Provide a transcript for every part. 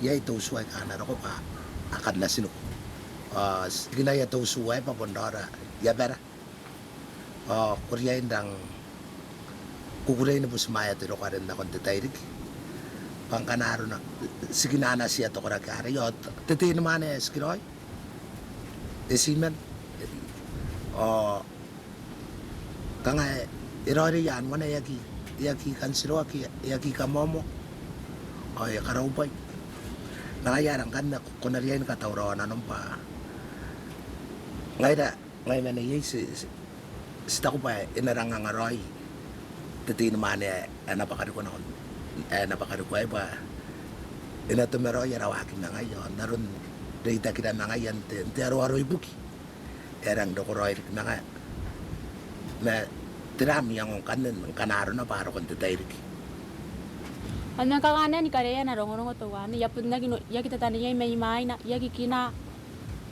ya itu suai kana roko pa akan nasino gina ya tu suai pa bondora ya bera korea indang kukure ini bus maya tu roko ada nakon tetairik pangkanaro na siginana siya to kora kare yo tetin mane skiroi esimen kanga irori yan mana yaki kan siro yaki kamomo ya karaupai nangayaran kan na kunariyain ka taurawan anong pa ngay mana yay si tako pa inarangang aroy titi naman napakari ko na napakari ko ay pa inatumero yarawakin na ngayon naroon data kita na ngayon te aro-aroy buki erang dokoroy na nga na tirami ang kanan kanaro na paro kon tetairik anang kakana ni kare na rongo to wa ni yapun na gino ya kita tani yai mai mai na ya kina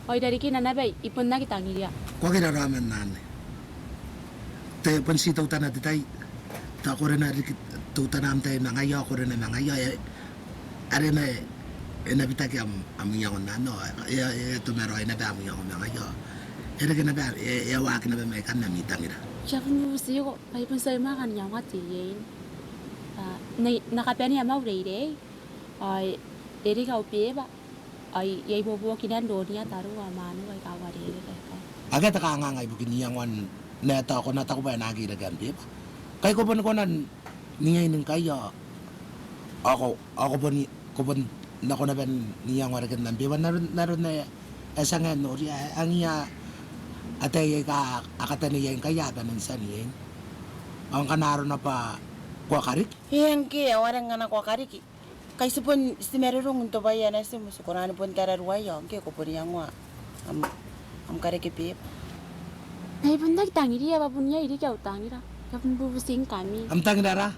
oi dari kina na bai ipun na kita ngiria ko kina ramen nan te pansitaw tanah detay ta ko rin na tu tanam tay na ngayo ko rin na ngayo are na bitaki am yang nano ya tu mero ina ba am yang na ngayo ere kina ba ya wa kina ba mai kan na mitangira Siapun busi ko ay pun sa makan yang ngatiin nakapani ama urede ay eri kau pe ba ay yai bobo kinan do niya taru amanu ay kawari aga ta nga ngay bukin yang wan na ta ko na ta ko ba nagi dagan pe ba kay ko bon ko nan ningay ning kayo ako bon na ko na ben niyang waragan nan pe ba naron na asangan no ri ang iya atay ka akataniyan kaya tanan saniyen ang kanaro na pa kuakarik Hengke orang ngana kwa kariki. Kai supon istimerong to baya na simu sukurani pun tararuaya ke ko pun yang wa am kariki pi. ay pun nak tangiri ya babun ya iri kau tangira kapun bubusing kami am tangdara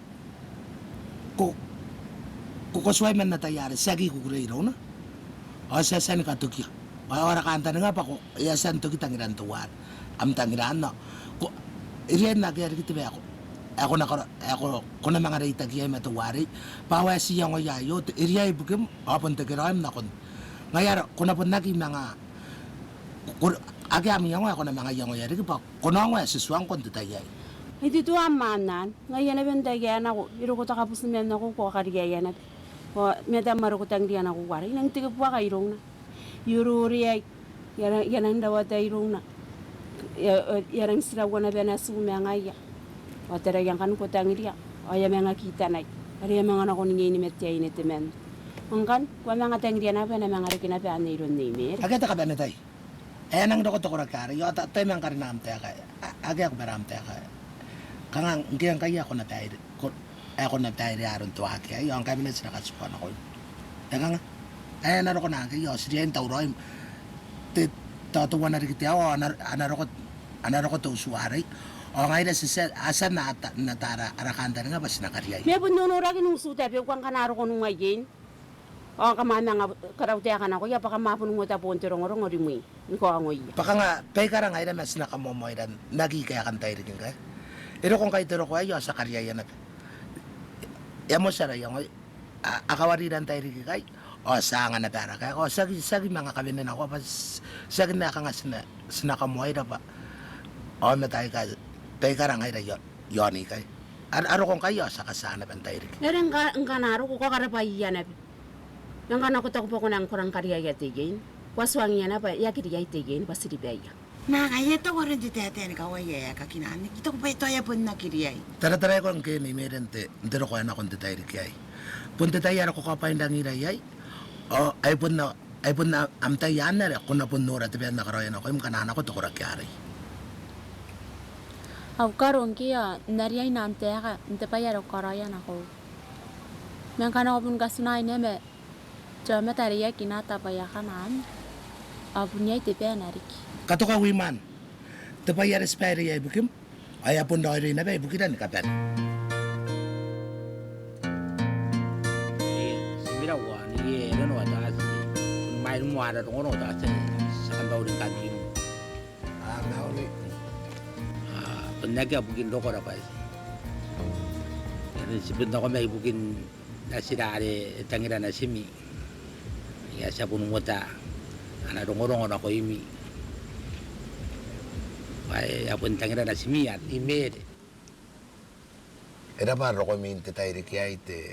ko sway man na tayari sagi ko gure na o sa san ka tuki ora kanta nga pa ko ya san tuki tangiran tuwar am tangiran no ko iriyan na kaya kita ba ako na mga rita kaya matuwari pawa siya ngo yayo iriya ibukim apon tagiram na kon ngayar ko na pun nagi mga agi ami yang ako na mga yang yari pa ko na nga siswang kon tatayay Hindi tu amanan ngayon na benda yan ako iro ko takapos na ako ko kariya na o meda maro ko tangriya na ko wari nang tiga po kairong na yururi yan ang dawat ay irong na yarang sirawa na ba na sumangaya o tara yang kan ko tangriya o ya mga kita na ari mga na ko ningi ni metya ini temen angkan ko mga tangriya na ba na mga rikina ba na iron ni mer agata ka ba na tay nang doko to ko rakari yo ta tay man karinam tay ka agi ako baram tay ka kangang ngiyang kaya ko na tay ko ako na tay aron to aki yo ang kami na sila kasupon ako nga naro ko na kayo siya yung tauroy tatuwa na rin kita o anaro ko to usuari o ngayon na asan na natara arakanda nga ba sinakariyay me pun nunura ki nung suta pe kwan kanaro ko nung ngayon o kamana nga karawte ka na ko ya pa kamapun mo ta ponte rong ori mo ko angoy baka nga pay karang ngayon na mas nakamomoy na nagi kaya kantay rin ka iro kung kayo tiro ko ayo sa kariyay na mo siya yung akawari dan tayo rin kay o sanga na pera kaya o sagi mga kabinan ako pas sagi na ka nga sinakamuhay na pa o matay ka pay karang ngayon yoni kay aro kung kayo sa kasana pan tayo rin Nere ang kanaro ko kakarapay yan na yang kana ko takpo ko nang kurang karya ya tigin waswang yan na pa ya kiriya tigin pasiribaya Na kaya to ko rin dito ate ka waya ka kinan. Ito ko pa ito ay pun na kiriyay. tara ko ang kayo ni merente ndero ko na kung tayo rin kay punta tayo ako kapain lang irayay o ay pun na amtay yan na kung na pun nura tabi na karayan ako yung kanana ko to kurakyari Au karon kia nariya inante ka inte pa yaro karaya na ko men kana ko pun kasunay neme jame tariya kinata pa ya kanan abunya ite pe nariki kato ka wiman tabi ya respire ya ibukim ay apun na rin na ba ibukiran kapan simirawa ni ano wata mai mo ada ngono ta sa kan bawo ka di nauli pendaga bukin doko ra pa yani sibenda ko may bukin nasira are tangira na simi ya sa punong wata ana rongorongo na ko imi ay apun tangira na simiat imede Era parro ko minti tayo kaya ite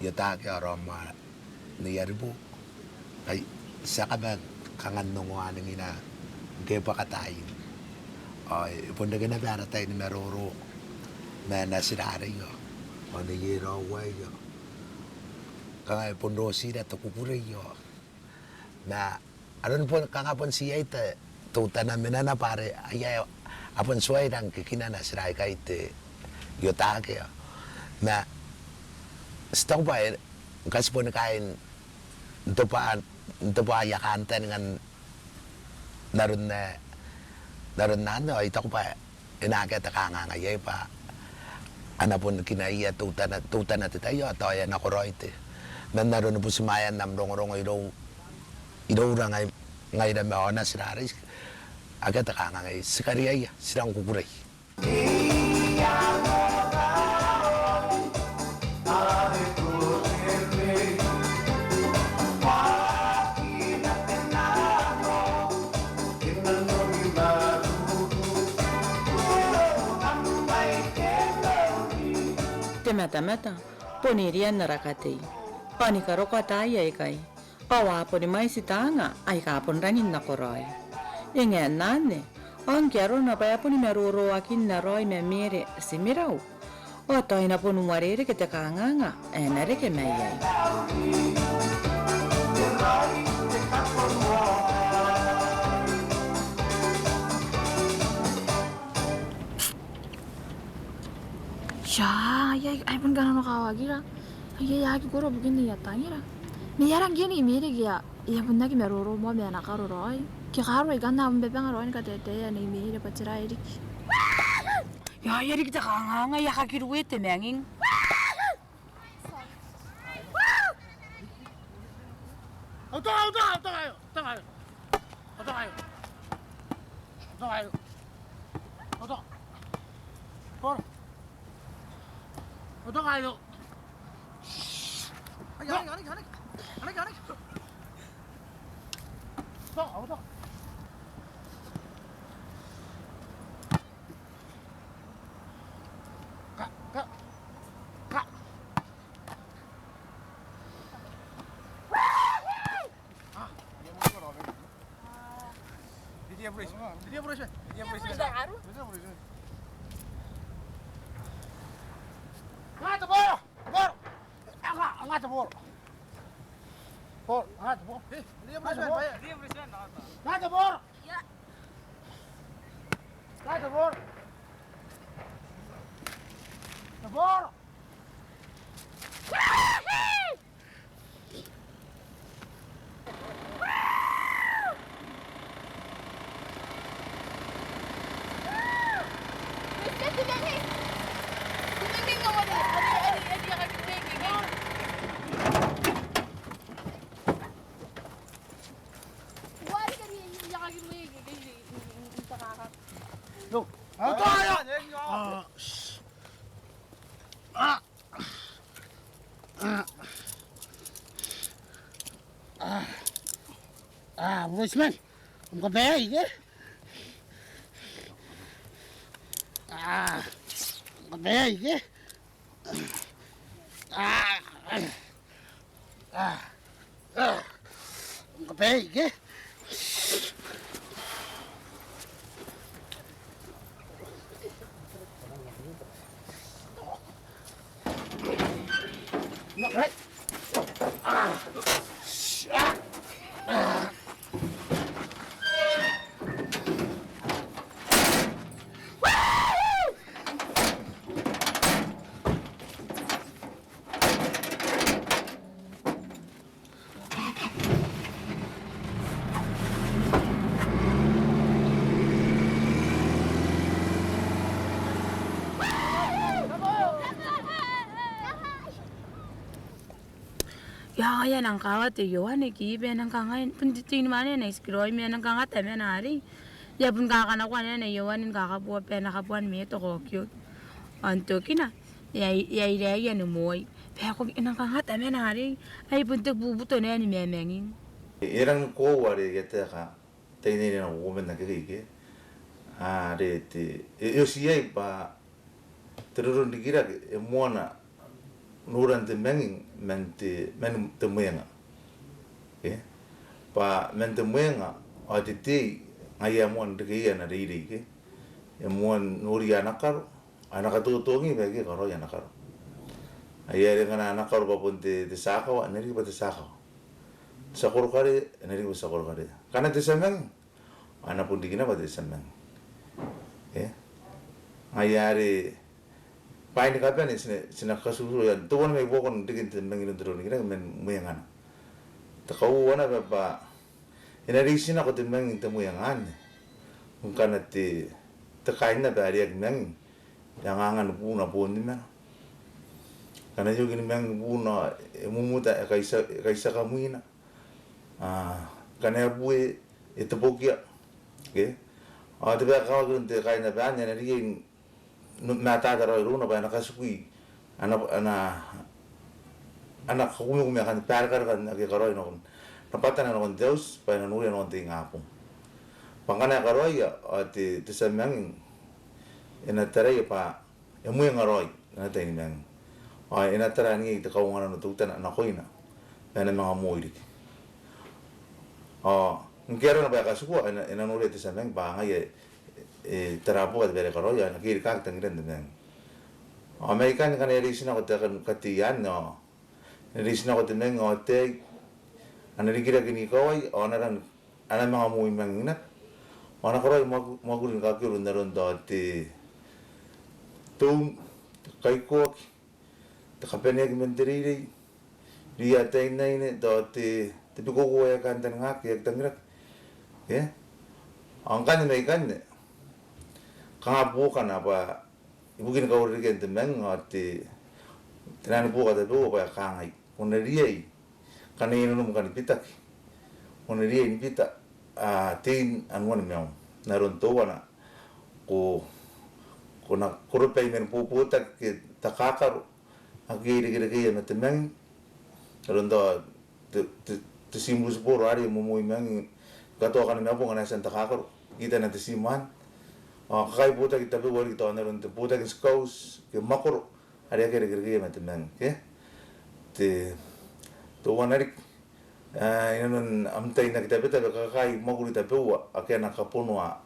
yatake aroma ni yaribu ay sa kabag kangan nung aning ina gepa katayin ay punta ka na para tayo ni maruro na nasirari yo o ni yero way yo kaya pundo sila to kukuray yo na aron po kakapon siya ite tuta namin na pare ay apon suway lang kikina nasiray ka ite yotake na setahu ba kasi po nakain ito pa yakantan ngan naroon na ano ito ko pa inakit kakangangayay pa ana po kinaiya tuta na tayo ato ayan ako roite na naroon po sumayan nam rong iro ngay na maona siraris agad kakangangay sikariyay silang kukuray Mata poniria narakatei pani karoko tai ai kai awa poni mai sitanga ai ka pon rangin na koroi inge nane on kiaro na pa poni meruro akin na roi me mere simirau o toi na pon warere ke te kanganga enare ke mai ai Ya, ay pun ganano kawagira. Ay yaki goro begini ya tangira. Me yarang gini mere ya. Ya pun nagi meroro mo me anak karo roy. Ki karo ay ganna mo bebang roy ka tete ya ni mere pacira iri. ya yari kita kanganga ya kakiruwe te menging Busman, ang kabay, eh? Ang kabay, eh? Ang kabay, eh? Right. Ya nang kawat yo ane ki be nang kangai pun tin mane na iskroi me nang kangat me na ari ya pun kakana kwa ne yo anin kakapu pe na kapuan me to ko kyo anto kina ya ire ya no moy 배고 인한강 하다면 아리 아이 buntek bubuto ne ni memengin 이런 고와리 게다가 대인이랑 오면 나게 이게 아레티 요시에 바 들으는 기라 뭐나 노란데 맹 멘티 멘 때문에가 예바 멘트 뭐가 어디티 아야 뭔 되게 야나 리리게 뭔 노리야 나카로 아나가도 동이 베게 걸어 야 나카로 아야 내가 나카로 바본데 사카와 내리 바데 사카 사코로 가리 내리 사코로 가리 karena desemeng ana pun digina bade desemeng ayari pain kapan sina kasuru ya tuan me bokon digin temeng ini drone kira men muyangan takau wana ba ina risina ko temeng temuyangan mungkin nanti tekain na bari ag meng yang angan puna pun ni mana karena juga ni meng puna mumuta kaisa kamu ina karena bue itu bokia ada berkau kan tekain na bani na rigin mata darah runa ba nakasukui anak kumumi akan perkar kan agi karoi non napatan non Deus pa nanuri non tingapong pangkana karoi ya ati tisamang ina taray pa emu yang karoi na tayo nang ina taray ni ito kaungan na tutan anak ko ina na mga muirik ngkero na ba kasuko ina nuri tisamang pa ngay terapu at bere karoi ya nakiri kag tangiran din Amerikan kan erisin ako takan katiyan no erisin ako tineng ote anarikira gini kawai onaran ana mga muy manginat ona karoi magurin kakirun naron dati tung kaikok takapeneg menteriri dia tay na ini dati tapi ko kuya kan tanngak yak tangirak ang kan may kan bukan apa mungkin kau rigen temeng ati tenan buka tapi apa kangai oneriai karena ini bukan pitak oneriai ini pitak tin anuan meong naron wana ko nak kurupai men puputak ke takakar agiri giri na temeng naron te simbus puro ari mumui meng gato kan meong ngana san takakar kita nanti siman kakay puta kita buat kita naron te puta kis kaus ke makor ada kira-kira macam nang te tuan narik ini non amtai nak kita betul kakay makor kita buat akhir nak kapunwa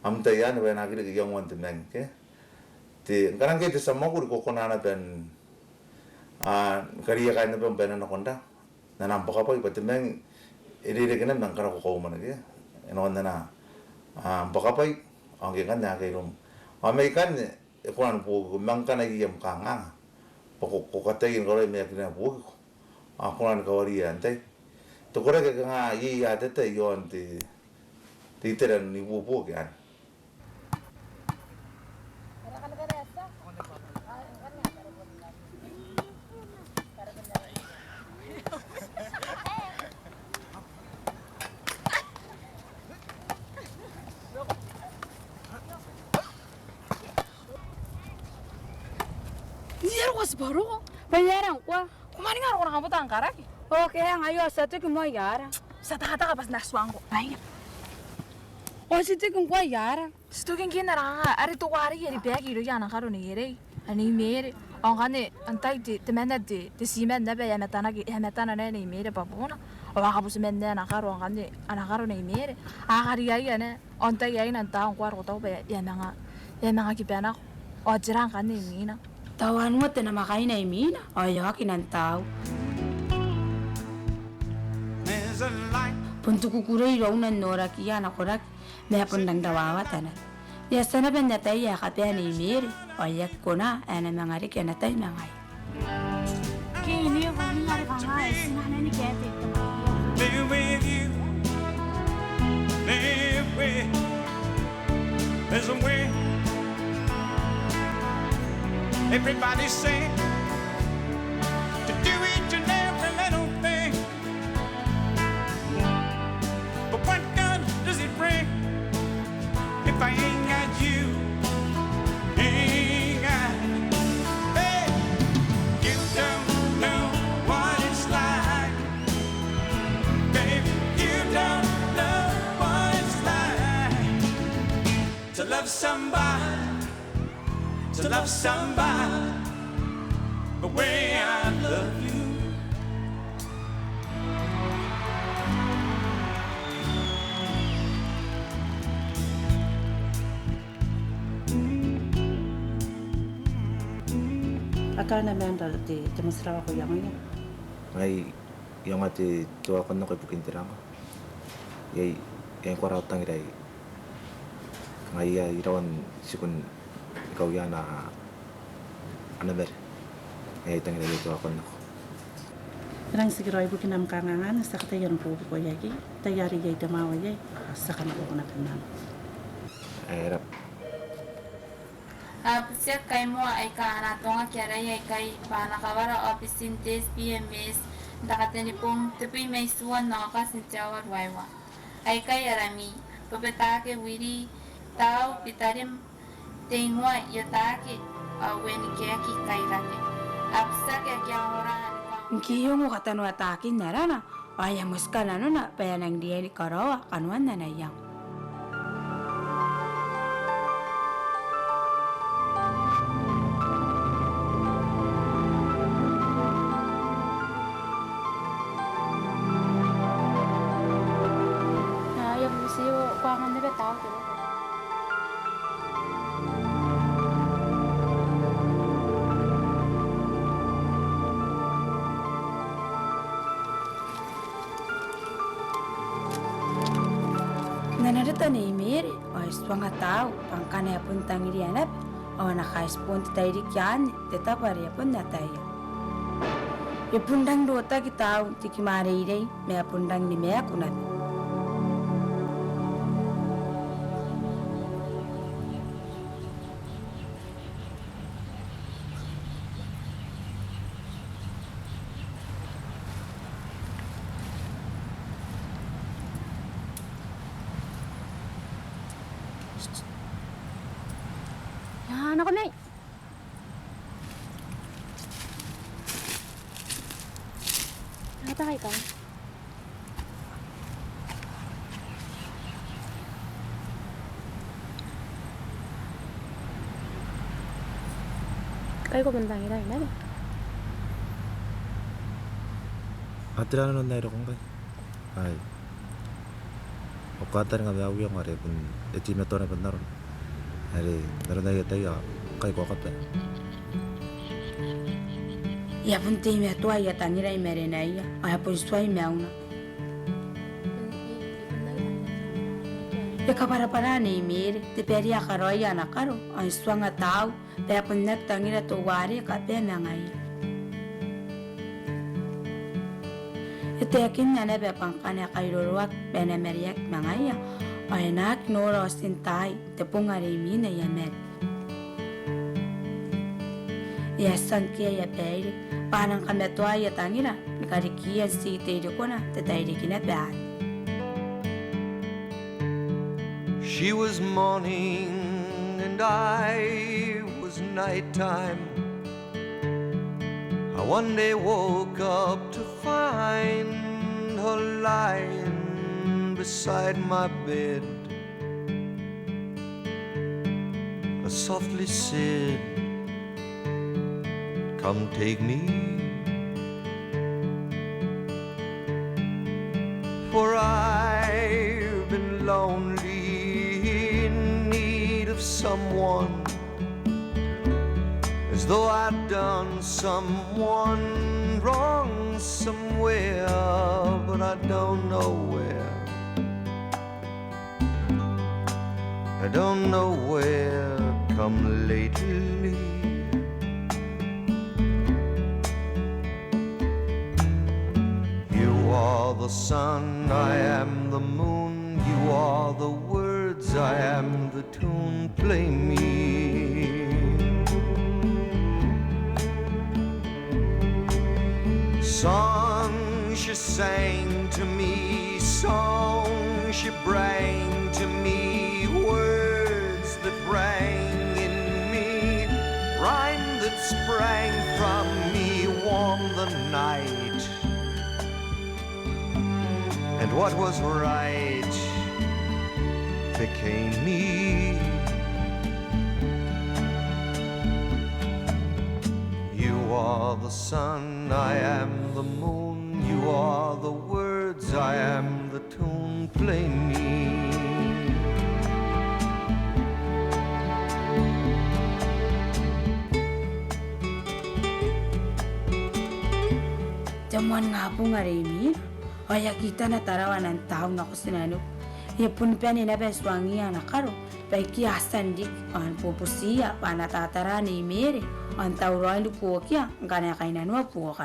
amtai ya nabe nak kira yang wanti nang te karena kita sama makor ko konana ben kariya kain nabe ben na konda na nampak apa ibarat nang ini kena nang karena ko mana ke enon na baka ang kan na kay rum Amerikan kuan po mangkan ay yam kanga ko katayin ko rin may kina po kuan kawarian tay to kore ka nga iya tete yon ti titeran ni po kan baru Bayaran kwa. kumani nga ako nakabuta ang karaki Okay, ngayon sa ito mo yara. sa takata ka pas naswang ko bayan O si ito kung kwa yara. Stukin kinara nga ari to kwari yeri bagi ro yana karo ni yeri ani mere ang kane antay ti temena ti simen na ba yametana na ni mere babuna o baka busimen na karo ang kane anakaro ni mere akari ay ane antay ay nan taong kwaro to ba yamanga kipana o jirang kane mina Tawan mo ito na makain na imina. O yakin ang tao. Punto kukuray raw na norak iyan ako rak. May pundang dawawatan. Yasa na ba natay yakapya ni Miri? O yak ko na. Ano mga rik yan natay mga ay. Kini yung nangyari ka nga. Sinana ni Kete. Live with you. Live with. There's a way. Everybody say to do each and every little thing, but what good does it bring if I ain't got you? Ain't got, hey, you don't love somebody, to love somebody the way I love you. Akala member ti masrawa ko yang ini. Ngai yang ati tua kono kay bukin tiranga. Yai yang ko raw tangiray. Ngai ya irawan sikun ikaw ya na anamer. Ngai tangiray tua kono. Rang siguro ibu kinam kangangan sa katayan po ko yagi. Tayari yay tamawa yay. Sa kanako ko na kanan. Rap. Pusya kai mo ay ka anatonga kiara ay kai panakawara ofisintes PMS dakateni pong tepi may suwan na ka sintiawar waiwa ay kai arami pupetake wiri tau pitarim tengwa yotake aweni kiaki kai rake apsa kia ora Kiyo mo katano atakin na rana. Ay muskala no na payanang diya ni karawa kanuan na nayang. Nanarita na imiri, o iswang tao, pangkanaya pun tangirianap, o nakaispon titairik yan, tetapari pun nataya. Ipundang dota kita, tikimari may pundang ni mea kunat. Ano ko na Natakay ka? Kayo ko bentang ira ina. Atirano no nairo kong kay. Ay. Okata nga daw yung are pun etime to na benar. Ari, naron na tayo kay ko kapte. Ya pun time tua ya tanira imere na iya, ay pun suai meauna. Ya kapara ni imere, te peria karoya na karo, ay suanga tau, pe pun nak tangira to wari ka pe mengai. Ite yakin na be pangkana kairorwak be na meriak mengai, ay nak noro sintai, te pungari mine ya met. Ya sankia ya peiri, panang kami tua ya tangira, karikia si teiri kona, te teiri kina peat. She was morning and I was nighttime. I one day woke up to find her lying beside my bed. I softly said, "Come take me, for I've been lonely, in need of someone, as though I'd done someone wrong somewhere, but I don't know where. I don't know where, come lately. You are the sun, I am the moon. You are the words, I am the tune. Play me. Songs she sang to me, songs she bring to me, words that rang in me, rhyme that sprang from me, warm the night. And what was right became me. are the sun, I am the moon. You are the words, I am the tune. Play me. Jamuan ngapung aremi, oya kita na tarawan ang tao na kusinano. Ya pun pian ina beswangi anak karo, baiki asandik an popusia panatatara ni mere, an tauroin du puokia, ngana kainanua puoka.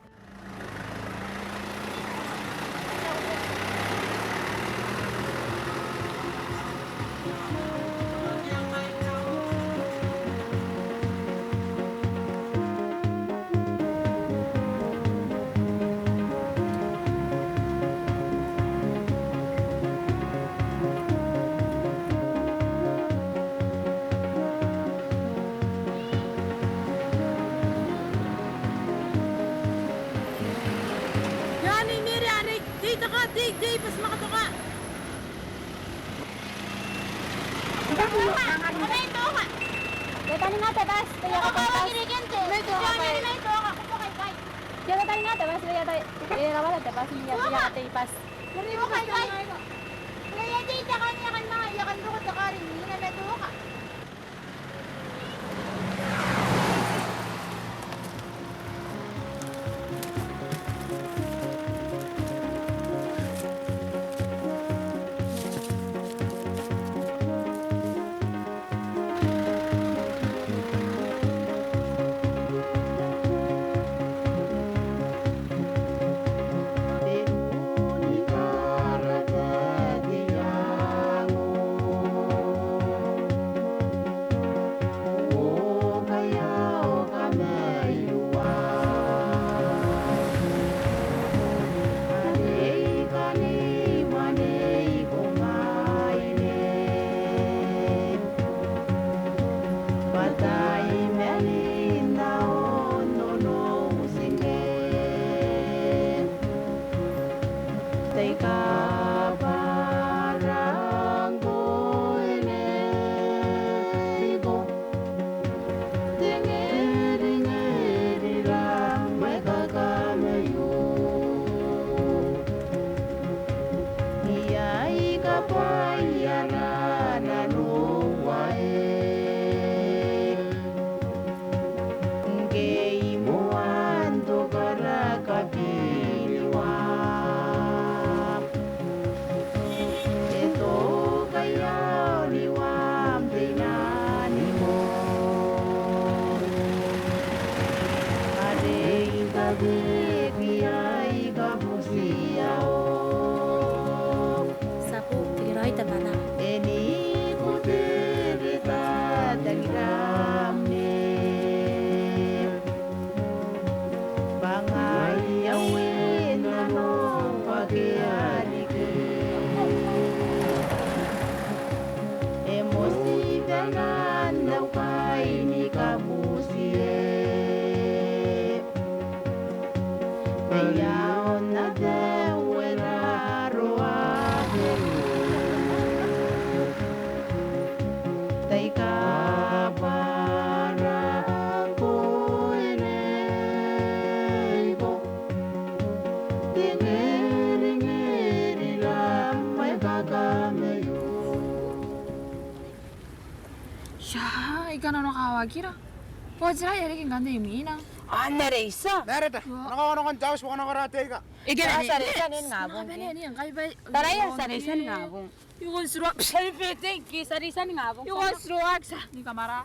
Kira, wajah ya lagi nggak ada mina. Anere isa. Nareta. Nakawan jawas bukan nakaratega. Ikan sarisan ngabung. Ini yang kaya bay. Taraya sarisan ngabung. Yung suruak. Salpete ki sarisan ngabung. Yung suruak sa. Ni kamara.